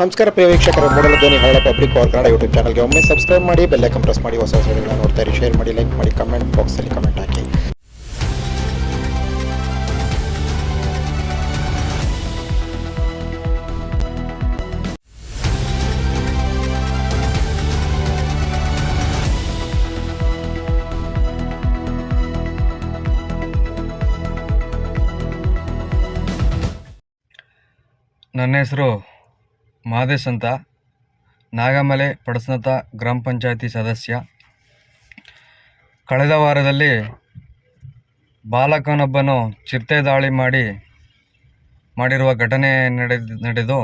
ನಮಸ್ಕಾರ ಪ್ರಿಯ ವೀಕ್ಷಕರೇ, ಮೂಡಲ ಧ್ವನಿ ಹಳ್ಳ ಪಬ್ಲಿಕ್ ಪವರ್ ಕನ್ನಡ ಯೂಟ್ಯೂಬ್ ಚಾನಲ್ಗೆ ಒಮ್ಮೆ ಸಬ್ಸ್ಕ್ರೈಬ್ ಮಾಡಿ, ಬೆಲ್ ಐಕಾನ್ ಪ್ರೆಸ್ ಮಾಡಿ, ಹೊಸ ವಿಡಿಯೋಗಳನ್ನ ನೋಡ್ತಾ ಇರಿ. ಶೇರ್ ಮಾಡಿ, ಲೈಕ್ ಮಾಡಿ, ಕಮೆಂಟ್ ಬಾಕ್ಸಲ್ಲಿ ಕಮೆಂಟ್ ಹಾಕಿ. ನನ್ನ ಹೆಸರು ಮಾದೇಶ್ ಅಂತ, ನಾಗಮಲೆ ಪಡಸ್ನತ ಗ್ರಾಮ ಪಂಚಾಯತಿ ಸದಸ್ಯ. ಕಳೆದ ವಾರದಲ್ಲಿ ಬಾಲಕನೊಬ್ಬನು ಚಿರತೆ ದಾಳಿ ಮಾಡಿರುವ ಘಟನೆ ನಡೆದು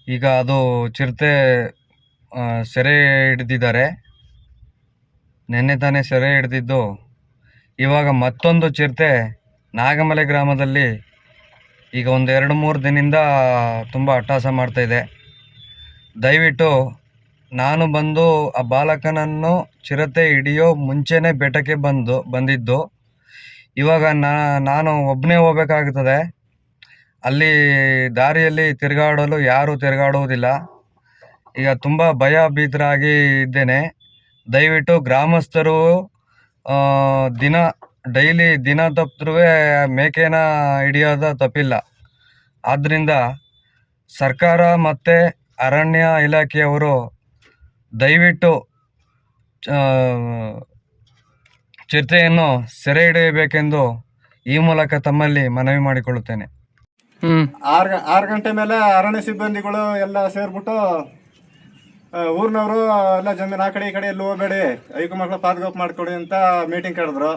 ಈಗ ಅದು ಚಿರತೆ ಸೆರೆ ಹಿಡಿದಿದ್ದಾರೆ. ನಿನ್ನೆ ತಾನೇ ಸೆರೆ ಹಿಡಿದಿದ್ದು, ಇವಾಗ ಮತ್ತೊಂದು ಚಿರತೆ ನಾಗಮಲೆ ಗ್ರಾಮದಲ್ಲಿ ಈಗ ಒಂದು 2-3 ದಿನದಿಂದ ತುಂಬ ಅಟ್ಟಹಾಸ ಮಾಡ್ತಾಯಿದೆ. ದಯವಿಟ್ಟು ನಾನು ಬಂದು ಆ ಬಾಲಕನನ್ನು ಚಿರತೆ ಹಿಡಿಯೋ ಮುಂಚೆನೇ ಬೆಟ್ಟಕ್ಕೆ ಬಂದಿದ್ದು. ಇವಾಗ ನಾನು ಒಬ್ಬನೇ ಹೋಗ್ಬೇಕಾಗ್ತದೆ. ಅಲ್ಲಿ ದಾರಿಯಲ್ಲಿ ತಿರುಗಾಡಲು ಯಾರೂ ತಿರುಗಾಡುವುದಿಲ್ಲ. ಈಗ ತುಂಬ ಭಯಭೀತರಾಗಿ ಇದ್ದೇನೆ. ದಯವಿಟ್ಟು ಗ್ರಾಮಸ್ಥರು ಡೈಲಿ ದಿನ ತಪ್ಪಿದ್ರೂ ಮೇಕೆನ ಹಿಡಿಯೋದು ತಪ್ಪಿಲ್ಲ. ಆದ್ದರಿಂದ ಸರ್ಕಾರ ಮತ್ತು ಅರಣ್ಯ ಇಲಾಖೆಯವರು ದಯವಿಟ್ಟು ಚಿರತೆಯನ್ನು ಸೆರೆ ಹಿಡಿಯಬೇಕೆಂದು ಈ ಮೂಲಕ ತಮ್ಮಲ್ಲಿ ಮನವಿ ಮಾಡಿಕೊಳ್ಳುತ್ತೇನೆ. 6 ಗಂಟೆ ಮೇಲೆ ಅರಣ್ಯ ಸಿಬ್ಬಂದಿಗಳು ಎಲ್ಲ ಸೇರಿಬಿಟ್ಟು ಊರಿನವರು ಎಲ್ಲ ಜಮೀನು ಆ ಕಡೆ ಈ ಕಡೆ ಎಲ್ಲೂ ಹೋಗಬೇಡಿ, ಐಕು ಮಕ್ಕಳು ಪಾದಗೋಪ್ ಮಾಡಿಕೊಡಿ ಅಂತ ಮೀಟಿಂಗ್ ಕರೆದ್ರು.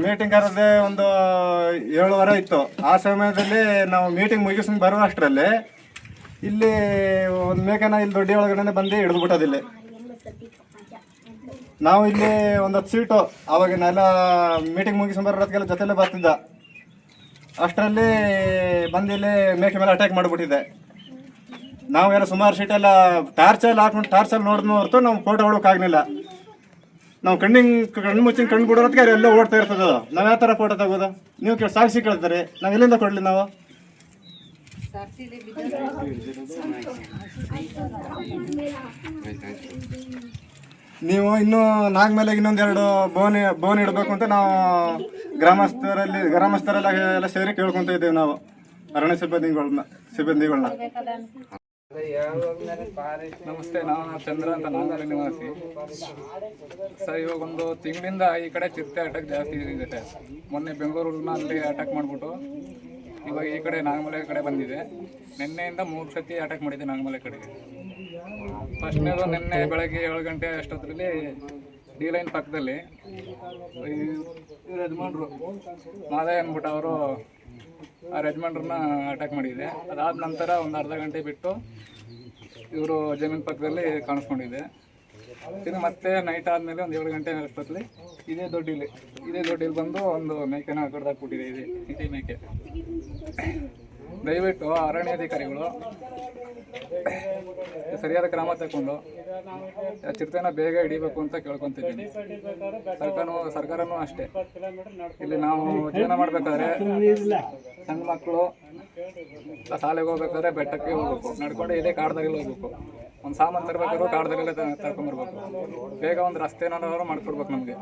ಮೀಟಿಂಗ್ ಕರೆದೇ ಒಂದು 7:30 ಇತ್ತು. ಆ ಸಮಯದಲ್ಲಿ ನಾವು ಮೀಟಿಂಗ್ ಮುಗಿಸ್ಕೊಂಡು ಬರೋ ಅಷ್ಟರಲ್ಲಿ ಇಲ್ಲಿ ಒಂದು ಮೇಕೆನ ಇಲ್ಲಿ ದೊಡ್ಡ ಒಳಗಡೆ ಬಂದು ಹಿಡಿದ್ಬಿಟ್ಟೋದಿಲ್ಲಿ. ನಾವು ಇಲ್ಲಿ ಒಂದು 10 ಸೀಟು ಅವಾಗಿನೆಲ್ಲ ಮೀಟಿಂಗ್ ಮುಗಿಸ್ಕೊಂಡು ಬರೋದಕ್ಕೆಲ್ಲ ಜೊತೆಲೇ ಬರ್ತಿದ್ದ. ಅಷ್ಟರಲ್ಲಿ ಬಂದು ಇಲ್ಲಿ ಮೇಕೆ ಮೇಲೆ ಅಟ್ಯಾಕ್ ಮಾಡಿಬಿಟ್ಟಿದೆ. ನಾವೆಲ್ಲ ಸುಮಾರು ಸೀಟೆಲ್ಲ ಟಾರ್ಚಲ್ಲಿ ಹಾಕೊಂಡು ಟಾರ್ಚಲ್ಲಿ ನೋಡಿದ್ನೂ ಹೊರತು ನಾವು ಫೋಟೋ ಹೊಡೋಕ್ಕಾಗಲಿಲ್ಲ. ನಾವು ಕಣ್ಣು ಮುಚ್ಚಿನ ಕಣ್ಣು ಬಿಡೋದಕ್ಕೆ ಎಲ್ಲ ಓಡ್ತಾ ಇರ್ತದೆ. ನಾವು ಯಾವ ಥರ ಫೋಟೋ ತಗೋದು? ನೀವು ಸಾಕ್ಷಿ ಕೇಳ್ತಾರೆ, ನಾವು ಎಲ್ಲಿಂದ ಕೊಡಲಿ? ನಾವು ನೀವು ಇನ್ನೂ ನಾಗಮಲೆಗೆ ಇನ್ನೊಂದೆರಡು ಬೋನ್ ಇಡಬೇಕು ಅಂತ ನಾವು ಗ್ರಾಮಸ್ಥರೆಲ್ಲ ಎಲ್ಲ ಸೇರಿ ಕೇಳ್ಕೊತ ಇದ್ದೇವೆ. ನಾವು ಅರಣ್ಯ ಸಿಬ್ಬಂದಿಗಳನ್ನ ನಮಸ್ತೆ, ನಾನು ಚಂದ್ರ ಅಂತ, ನಾಗಮಲೆ ನಿವಾಸಿ ಸರ್. ಇವಾಗ ಒಂದು ತಿಂಗಳಿಂದ ಈ ಕಡೆ ಚಿರತೆ ಅಟ್ಯಾಕ್ ಜಾಸ್ತಿ ಇದೆ. ಮೊನ್ನೆ ಬೆಂಗಳೂರನ್ನ ಅಲ್ಲಿ ಅಟ್ಯಾಕ್ ಮಾಡಿಬಿಟ್ಟು ಇವಾಗ ಈ ಕಡೆ ನಾಗಮಲೆ ಕಡೆ ಬಂದಿದೆ. ನಿನ್ನೆಯಿಂದ 3 ಸತಿ ಅಟ್ಯಾಕ್ ಮಾಡಿದೆ ನಾಗಮಲೆ ಕಡೆಗೆ. ಫಸ್ಟ್ನೇದು ನಿನ್ನೆ ಬೆಳಗ್ಗೆ 7 ಗಂಟೆ ಅಷ್ಟೊತ್ತರಲ್ಲಿ ಡಿ ಲೈನ್ ಪಕ್ಕದಲ್ಲಿ ಯಜಮಾನ್ರು ಮಾದಯ್ಯ ಅಂದ್ಬಿಟ್ಟು ಅವರು ಆ ಯಜಮಾನ್ರನ್ನ ಅಟ್ಯಾಕ್ ಮಾಡಿದೆ. ಅದಾದ ನಂತರ ಒಂದು ಅರ್ಧ ಗಂಟೆ ಬಿಟ್ಟು ಇವರು ಜಮೀನು ಪಕ್ಕದಲ್ಲಿ ಕಾಣಿಸ್ಕೊಂಡಿದೆ. ಇನ್ನು ಮತ್ತೆ ನೈಟ್ ಆದಮೇಲೆ ಒಂದು 7 ಗಂಟೆ ಅಷ್ಟೊತ್ತಲ್ಲಿ ಇದೇ ದೊಡ್ಡಿಲಿ ಬಂದು ಒಂದು ಮೇಕೆನ ಕಡ್ದಾಕ್ಬಿಟ್ಟಿದೆ. ಇದೇ ಮೇಕೆ. ದಯವಿಟ್ಟು ಅರಣ್ಯಾಧಿಕಾರಿಗಳು ಸರಿಯಾದ ಕ್ರಮ ತಗೊಂಡು ಚಿರತೆನ ಬೇಗ ಹಿಡಿಬೇಕು ಅಂತ ಕೇಳ್ಕೊತಿದ್ದೀನಿ. ಸರ್ಕಾರನೂ ಅಷ್ಟೇ. ಇಲ್ಲಿ ನಾವು ಜೀವನ ಮಾಡಬೇಕಾದ್ರೆ ಸಣ್ಣ ಮಕ್ಕಳು ಶಾಲೆಗೆ ಹೋಗ್ಬೇಕಾದ್ರೆ ಬೆಟ್ಟಕ್ಕೆ ಹೋಗ್ಬೇಕು, ನಡ್ಕೊಂಡು ಇದೇ ಕಾಡ್ದಾಗೆಲ್ಲ ಹೋಗ್ಬೇಕು. ಒಂದು ಸಾಮಾನು ತರಬೇಕಾದ್ರೂ ಕಾಡ್ದಾಗೆಲ್ಲ ತರ್ಕೊಂಬರ್ಬೇಕು. ಬೇಗ ಒಂದು ರಸ್ತೆನಾದ್ರು ಮಾಡ್ಕೊಡ್ಬೇಕು ನಮಗೆ.